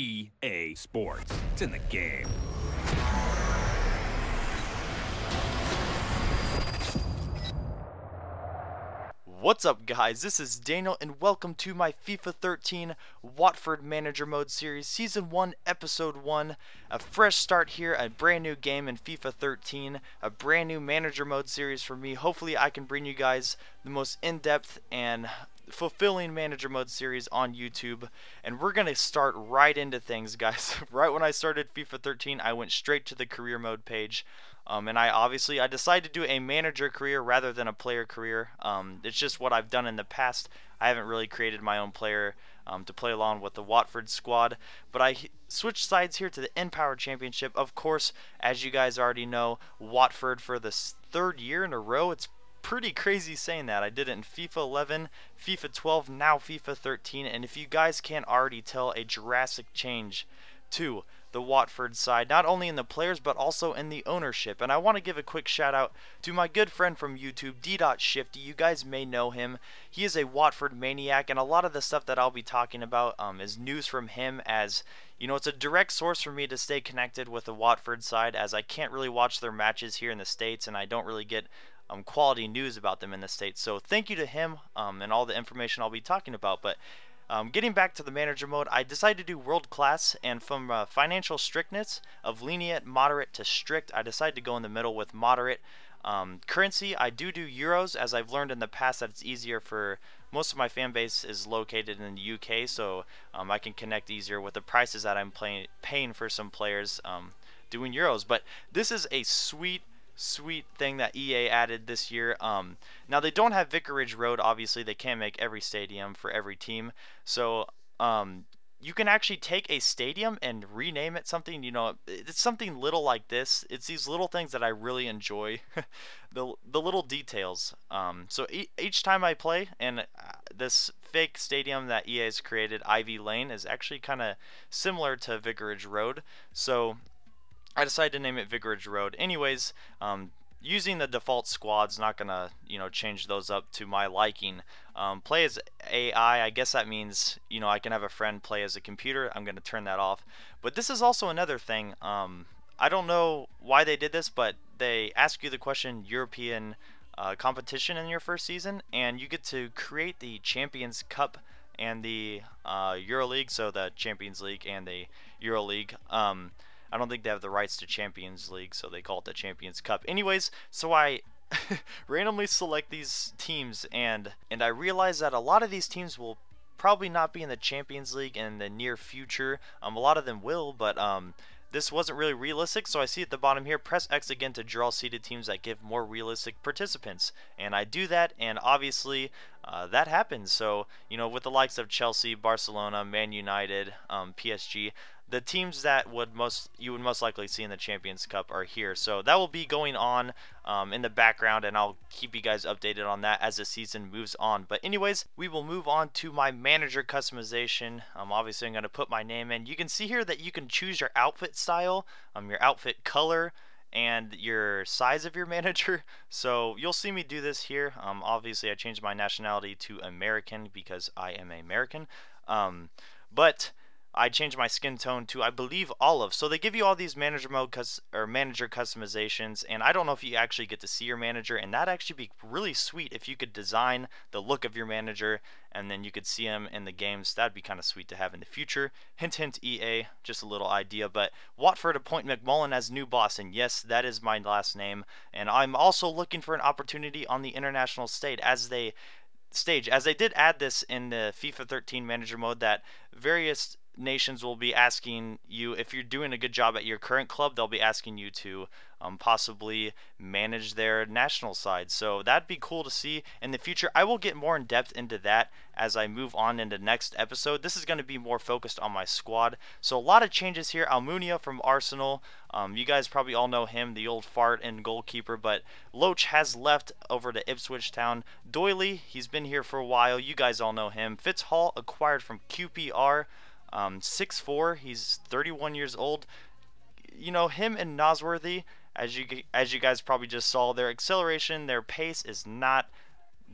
EA Sports. It's in the game. What's up, guys? This is Daniel and welcome to my FIFA 13 Watford Manager Mode series, Season 1, Episode 1. A fresh start here, a brand new game in FIFA 13, a brand new Manager Mode series for me. Hopefully I can bring you guys the most in-depth and fulfilling Manager Mode series on YouTube. And we're going to start right into things, guys. Right when I started FIFA 13, I went straight to the career mode page. And I decided to do a manager career rather than a player career. It's just what I've done in the past. I haven't really created my own player to play along with the Watford squad. But I switched sides here to the Empower Championship. Of course, as you guys already know, Watford for the third year in a row. It's pretty crazy saying that. I did it in FIFA 11, FIFA 12, now FIFA 13. And if you guys can't already tell, a drastic change to the Watford side, not only in the players but also in the ownership. And I want to give a quick shout out to my good friend from YouTube, D.Shifty. You guys may know him. He is a Watford maniac, and a lot of the stuff that I'll be talking about is news from him, as you know, it's a direct source for me to stay connected with the Watford side, as I can't really watch their matches here in the States and I don't really get quality news about them in the States. So thank you to him and all the information I'll be talking about. But getting back to the manager mode, I decided to do world class, and from financial strictness of lenient, moderate to strict, I decided to go in the middle with moderate. Currency, I do euros, as I've learned in the past that it's easier for most of my fan base is located in the UK, so I can connect easier with the prices that I'm paying for some players doing euros. But this is a sweet thing that EA added this year. Now they don't have Vicarage Road, obviously. They can't make every stadium for every team, so you can actually take a stadium and rename it something. You know, it's something little like this. It's these little things that I really enjoy. the little details. So each time I play, and this fake stadium that EA has created, Ivy Lane, is actually kind of similar to Vicarage Road, so I decided to name it Vicarage Road. Anyways, using the default squad's not gonna, change those up to my liking. Play as AI, I guess that means, I can have a friend play as a computer. I'm gonna turn that off. But this is also another thing. I don't know why they did this, but they ask you the question European competition in your first season, and you get to create the Champions Cup and the Euro League, so the Champions League and the Euro League. I don't think they have the rights to Champions League, so they call it the Champions Cup. Anyways, so I randomly select these teams, and I realize that a lot of these teams will probably not be in the Champions League in the near future. A lot of them will, but this wasn't really realistic, so I see at the bottom here, press X again to draw seeded teams that give more realistic participants. And I do that, and obviously that happens. So, with the likes of Chelsea, Barcelona, Man United, PSG, the teams that you would most likely see in the Champions Cup are here. So that will be going on in the background, and I'll keep you guys updated on that as the season moves on. But anyways, we will move on to my manager customization. Obviously I'm going to put my name in. You can see here that you can choose your outfit style, your outfit color, and your size of your manager. So you'll see me do this here. Obviously I changed my nationality to American because I am American. But I changed my skin tone to, I believe, olive. So they give you all these manager mode manager customizations, and I don't know if you actually get to see your manager, and that'd actually be really sweet if you could design the look of your manager and then you could see him in the games. That'd be kind of sweet to have in the future. Hint hint, EA, just a little idea. But Watford appoint McMullen as new boss, and yes, that is my last name. And I'm also looking for an opportunity on the international stage, as they did add this in the FIFA 13 manager mode, that various nations will be asking you, if you're doing a good job at your current club, they'll be asking you to possibly manage their national side. So that'd be cool to see in the future. I will get more in depth into that as I move on into next episode. This is going to be more focused on my squad. So a lot of changes here. Almunia from Arsenal, you guys probably all know him, the old fart and goalkeeper, but Loach has left over to Ipswich Town. Doyley, he's been here for a while, you guys all know him. Fitzhall acquired from QPR. 6'4", he's 31 years old. Him and Nosworthy, as you guys probably just saw, their acceleration, their pace is not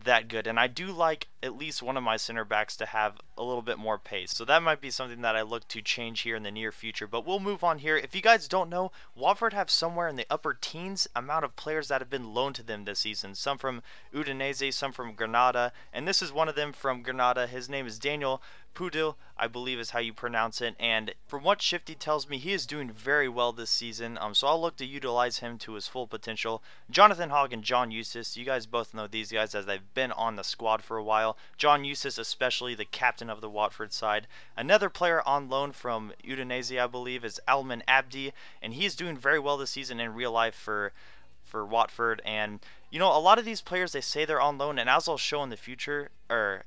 that good, and I do like at least one of my center backs to have a little bit more pace. So that might be something that I look to change here in the near future. But we'll move on here. If you guys don't know, Watford have somewhere in the upper teens amount of players that have been loaned to them this season. Some from Udinese, some from Granada, and this is one of them from Granada. His name is Daniel Pudil, I believe is how you pronounce it, and from what Shifty tells me, he is doing very well this season, so I'll look to utilize him to his full potential. Jonathan Hogg and John Eustace, you guys both know these guys as they've been on the squad for a while. John Eustace especially, the captain of the Watford side. Another player on loan from Udinese, I believe, is Alman Abdi, and he's doing very well this season in real life for Watford. And you know, a lot of these players, they say they're on loan, and as I'll show in the future, or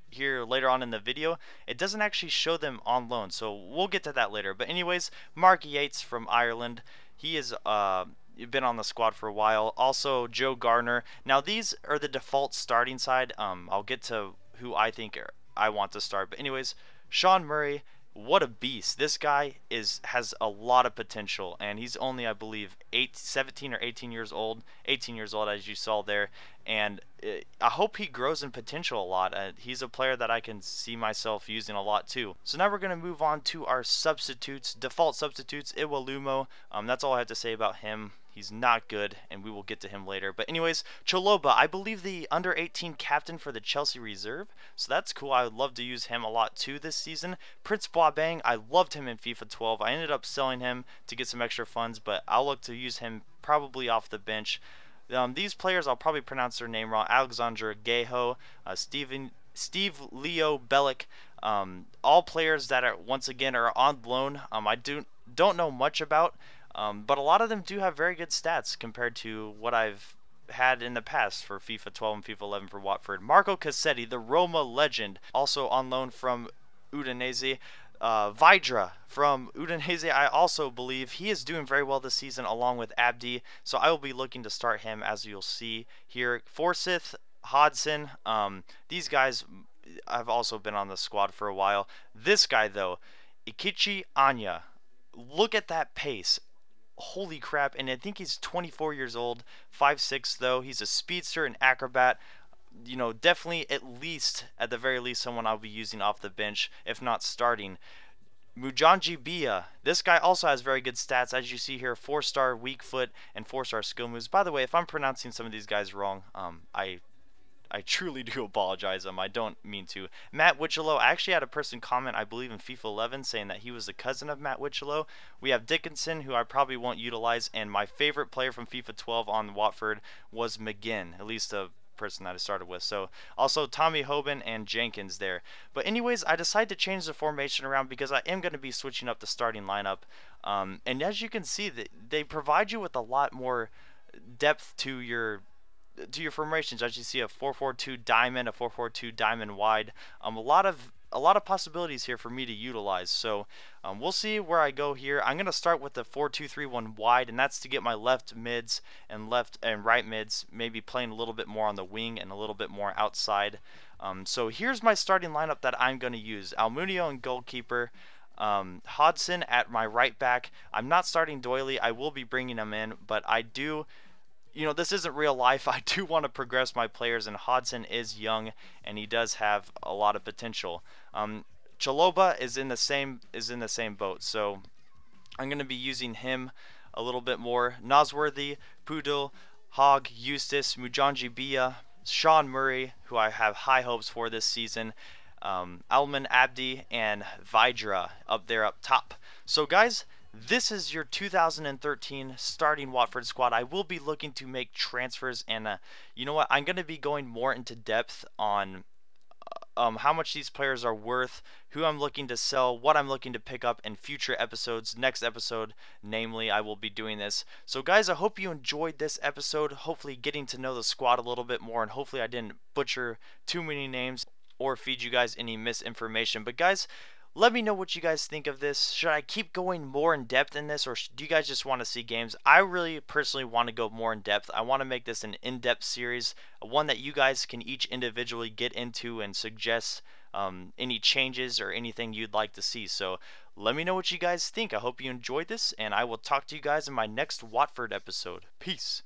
here later on in the video, it doesn't actually show them on loan, so we'll get to that later. But anyways, Mark Yates from Ireland, he has been on the squad for a while. Also Joe Garner. Now these are the default starting side. I'll get to who I think I want to start, but anyways, Sean Murray, what a beast. This guy has a lot of potential, and he's only, I believe, 17 or 18 years old. 18 years old, as you saw there, and I hope he grows in potential a lot. He's a player that I can see myself using a lot too. So now we're going to move on to our substitutes, default substitutes. Iwelumo, that's all I have to say about him. He's not good, and we will get to him later. But anyways, Chaloba, I believe the under-18 captain for the Chelsea reserve. So that's cool. I would love to use him a lot too this season. Prince Boabeng, I loved him in FIFA 12. I ended up selling him to get some extra funds, but I'll look to use him probably off the bench. These players, I'll probably pronounce their name wrong. Alexandra Geho, Steve Leo Bellick, all players that are, once again, are on loan. I don't know much about. But a lot of them do have very good stats compared to what I've had in the past for FIFA 12 and FIFA 11 for Watford. Marco Cassetti, the Roma legend, also on loan from Udinese. Vidra from Udinese, I also believe he is doing very well this season along with Abdi, so I will be looking to start him, as you'll see here. Forsyth, Hodson, these guys have also been on the squad for a while. This guy though, Ikichi Anya, look at that pace. Holy crap, and I think he's 24 years old, 5'6" though. He's a speedster and acrobat. You know, definitely at the very least, someone I'll be using off the bench, if not starting. Mujanji Bia, this guy also has very good stats, as you see here, 4-star weak foot and 4-star skill moves. By the way, if I'm pronouncing some of these guys wrong, I truly do apologize. I don't mean to. Matt Wichello, I actually had a person comment, I believe in FIFA 11, saying that he was the cousin of Matt Wichello. We have Dickinson, who I probably won't utilize, and my favorite player from FIFA 12 on Watford was McGinn, at least a person that I started with. So also Tommy Hoban and Jenkins there. But anyways, I decided to change the formation around because I am going to be switching up the starting lineup. And as you can see, they provide you with a lot more depth to your formations. As you see, a 4-4-2 diamond, a 4-4-2 diamond wide, a lot of possibilities here for me to utilize. So we'll see where I go here. I'm going to start with the 4-2-3-1 wide, and that's to get my left mids and left and right mids maybe playing a little bit more on the wing and a little bit more outside. So here's my starting lineup that I'm going to use. Almunio and goalkeeper, Hodson at my right back. I'm not starting Doyley. I will be bringing him in, but I do, you know, this isn't real life. I do want to progress my players, and Hodson is young, and he does have a lot of potential. Chaloba is in the same boat, so I'm going to be using him a little bit more. Nosworthy, Pudil, Hogg, Eustace, Mujanji Bia, Sean Murray, who I have high hopes for this season, Alman Abdi, and Vidra up there up top. So guys, this is your 2013 starting Watford squad. I will be looking to make transfers, and you know what? I'm going to be going more into depth on how much these players are worth, who I'm looking to sell, what I'm looking to pick up in future episodes. Next episode, namely, I will be doing this. So guys, I hope you enjoyed this episode, hopefully getting to know the squad a little bit more, and hopefully I didn't butcher too many names or feed you guys any misinformation. But guys, let me know what you guys think of this. Should I keep going more in depth in this, or do you guys just want to see games? I really personally want to go more in depth. I want to make this an in-depth series, one that you guys can each individually get into and suggest any changes or anything you'd like to see. So let me know what you guys think. I hope you enjoyed this, and I will talk to you guys in my next Watford episode. Peace.